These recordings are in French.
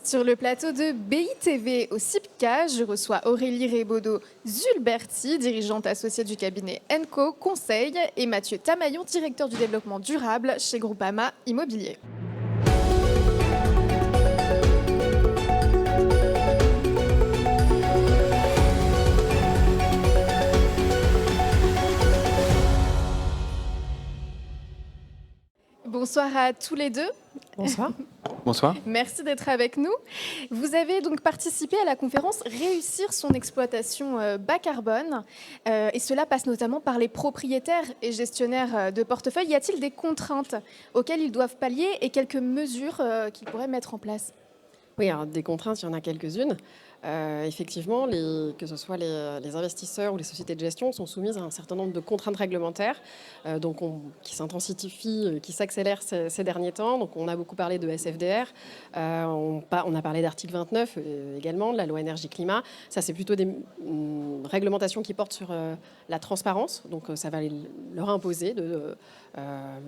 Sur le plateau de BITV au CIPCA, je reçois Aurélie Rebaudot-Zulberti, dirigeante associée du cabinet Enco Conseil, et Mathieu Tamaillon, directeur du développement durable chez Groupama Immobilier. Bonsoir à tous les deux. Bonsoir. Bonsoir. Merci d'être avec nous. Vous avez donc participé à la conférence Réussir son exploitation bas carbone. Et cela passe notamment par les propriétaires et gestionnaires de portefeuille. Y a-t-il des contraintes auxquelles ils doivent pallier et quelques mesures qu'ils pourraient mettre en place ? Oui, alors des contraintes, il y en a quelques-unes. Effectivement, que ce soit les investisseurs ou les sociétés de gestion sont soumises à un certain nombre de contraintes réglementaires qui s'intensifient, qui s'accélèrent ces derniers temps. Donc, on a beaucoup parlé de SFDR, on a parlé d'article 29 également, de la loi énergie-climat. Ça, c'est plutôt des réglementations qui portent sur la transparence. Donc, ça va leur imposer de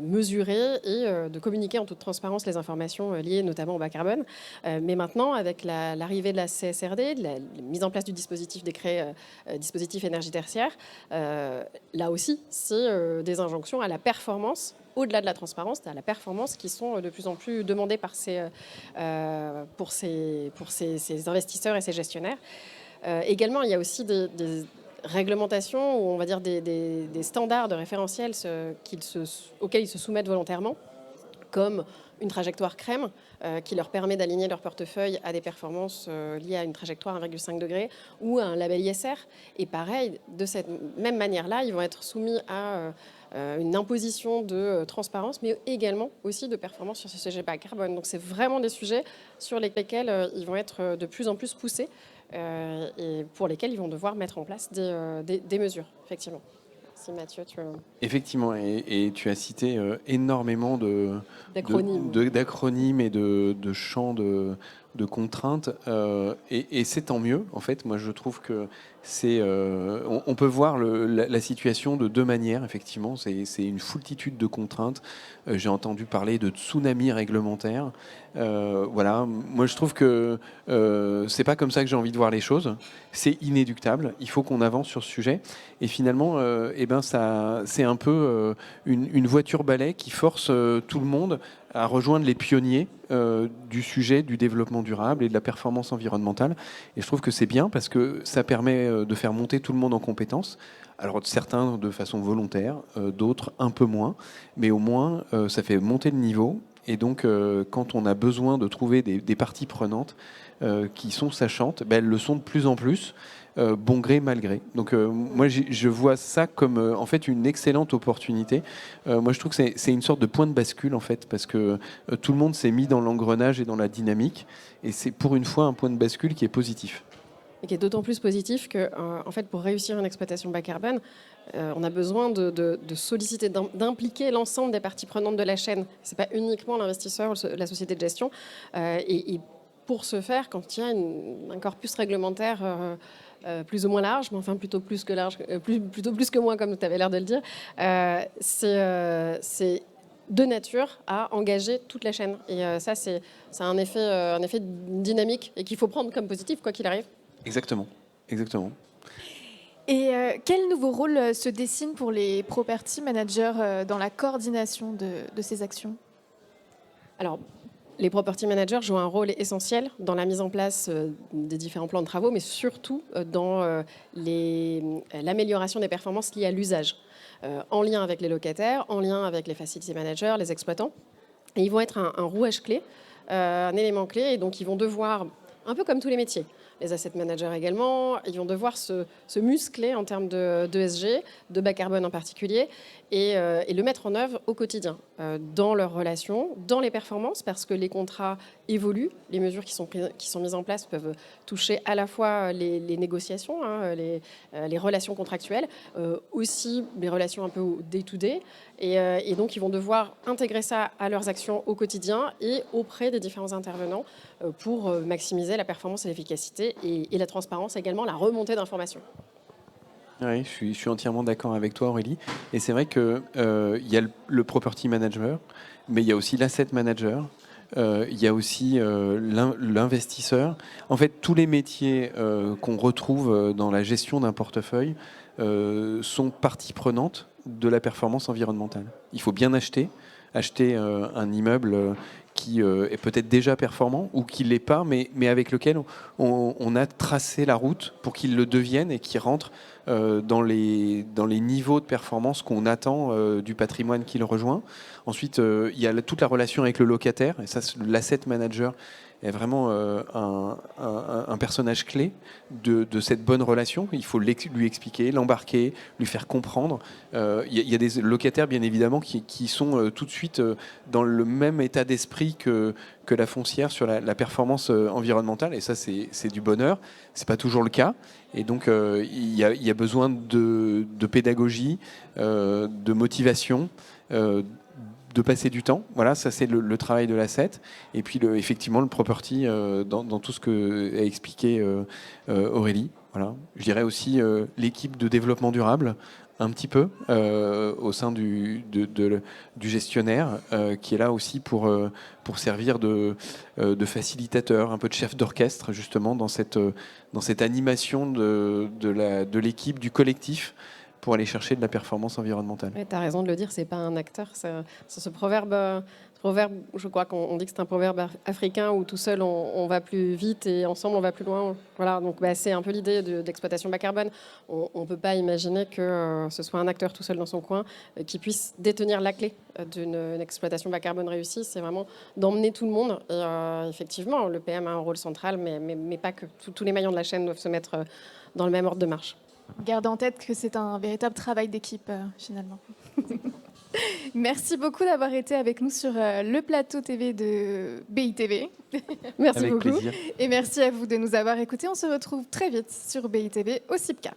mesurer et de communiquer en toute transparence les informations liées notamment au bas carbone. Mais maintenant, avec l'arrivée de la CSRD, de la mise en place du dispositif décret dispositif énergie tertiaire, là aussi, c'est des injonctions à la performance, au-delà de la transparence, à la performance qui sont de plus en plus demandées pour ces investisseurs et ces gestionnaires. Également, il y a aussi des réglementations ou on va dire des standards de référentiels auxquels ils se soumettent volontairement, comme une trajectoire crème qui leur permet d'aligner leur portefeuille à des performances liées à une trajectoire 1,5 degré ou à un label ISR. Et pareil, de cette même manière-là, ils vont être soumis à une imposition de transparence, mais également aussi de performance sur ce sujet bas carbone. Donc c'est vraiment des sujets sur lesquels ils vont être de plus en plus poussés et pour lesquels ils vont devoir mettre en place des mesures, effectivement. Merci Mathieu. Effectivement, et tu as cité énormément d'acronymes et de champs de contraintes, et c'est tant mieux. En fait, moi je trouve que on peut voir la situation de deux manières. Effectivement, c'est une foultitude de contraintes. J'ai entendu parler de tsunami réglementaire. Voilà, moi je trouve que c'est pas comme ça que j'ai envie de voir les choses. C'est inéluctable. Il faut qu'on avance sur ce sujet. Et finalement, c'est un peu une voiture balai qui force tout le monde à rejoindre les pionniers du sujet du développement durable et de la performance environnementale. Et je trouve que c'est bien parce que ça permet de faire monter tout le monde en compétences. Alors certains de façon volontaire, d'autres un peu moins, mais au moins ça fait monter le niveau. Et donc quand on a besoin de trouver des parties prenantes qui sont sachantes, elles le sont de plus en plus. Bon gré, mal gré. Donc moi, je vois ça comme en fait une excellente opportunité. Moi, je trouve que c'est une sorte de point de bascule en fait, parce que tout le monde s'est mis dans l'engrenage et dans la dynamique, et c'est pour une fois un point de bascule qui est positif. Et qui est d'autant plus positif que, en fait, pour réussir une exploitation bas carbone, on a besoin de solliciter, d'impliquer l'ensemble des parties prenantes de la chaîne. C'est pas uniquement l'investisseur ou la société de gestion. Et pour ce faire, quand il y a un corpus réglementaire plus ou moins large, mais enfin plutôt plus que large, plutôt plus que moins, comme tu avais l'air de le dire, c'est de nature à engager toute la chaîne. Et ça, c'est un effet dynamique et qu'il faut prendre comme positif, quoi qu'il arrive. Exactement. Et quel nouveau rôle se dessine pour les property managers dans la coordination de ces actions ? Alors, les property managers jouent un rôle essentiel dans la mise en place des différents plans de travaux, mais surtout dans l'amélioration des performances liées à l'usage, en lien avec les locataires, en lien avec les facility managers, les exploitants. Et ils vont être un rouage clé, un élément clé, et donc ils vont devoir, un peu comme tous les métiers, les asset managers également, ils vont devoir se muscler en termes d'ESG, de bas carbone en particulier, et le mettre en œuvre au quotidien, dans leurs relations, dans les performances, parce que les contrats évoluent, les mesures qui sont mises en place peuvent toucher à la fois les négociations, les relations contractuelles, aussi les relations un peu au day-to-day, et donc ils vont devoir intégrer ça à leurs actions au quotidien et auprès des différents intervenants pour maximiser la performance et l'efficacité et la transparence, également la remontée d'informations. Oui, je suis entièrement d'accord avec toi, Aurélie. Et c'est vrai qu'il y a le property manager, mais il y a aussi l'asset manager. il y a aussi l'investisseur. En fait, tous les métiers qu'on retrouve dans la gestion d'un portefeuille sont partie prenante de la performance environnementale. Il faut bien acheter un immeuble qui est peut-être déjà performant ou qui ne l'est pas, mais avec lequel on a tracé la route pour qu'il le devienne et qu'il rentre dans les niveaux de performance qu'on attend du patrimoine qui le rejoint. Ensuite, il y a toute la relation avec le locataire, et ça, l'asset manager est vraiment un personnage clé de cette bonne relation. Il faut lui expliquer, l'embarquer, lui faire comprendre. Il y a des locataires, bien évidemment, qui sont tout de suite dans le même état d'esprit que la foncière sur la performance environnementale. Et ça, c'est du bonheur. Ce n'est pas toujours le cas. Et donc, il y a besoin de pédagogie, de motivation, de passer du temps. Voilà, ça c'est le travail de l'asset. Et puis effectivement le property dans tout ce que a expliqué Aurélie. Voilà. Je dirais aussi l'équipe de développement durable, un petit peu au sein du gestionnaire, qui est là aussi pour servir de facilitateur, un peu de chef d'orchestre justement dans cette animation de l'équipe, du collectif, pour aller chercher de la performance environnementale. Tu as raison de le dire, c'est pas un acteur. C'est ce proverbe, je crois qu'on dit que c'est un proverbe africain où tout seul on va plus vite et ensemble on va plus loin. Voilà, donc c'est un peu l'idée d'exploitation bas carbone. On ne peut pas imaginer que ce soit un acteur tout seul dans son coin qui puisse détenir la clé d'une exploitation bas carbone réussie. C'est vraiment d'emmener tout le monde. Et effectivement, le PM a un rôle central, mais pas que. Tous les maillons de la chaîne doivent se mettre dans le même ordre de marche. Gardez en tête que c'est un véritable travail d'équipe, finalement. Merci beaucoup d'avoir été avec nous sur le plateau TV de BITV. Merci avec beaucoup. Plaisir. Et merci à vous de nous avoir écoutés. On se retrouve très vite sur BITV au CIPCA.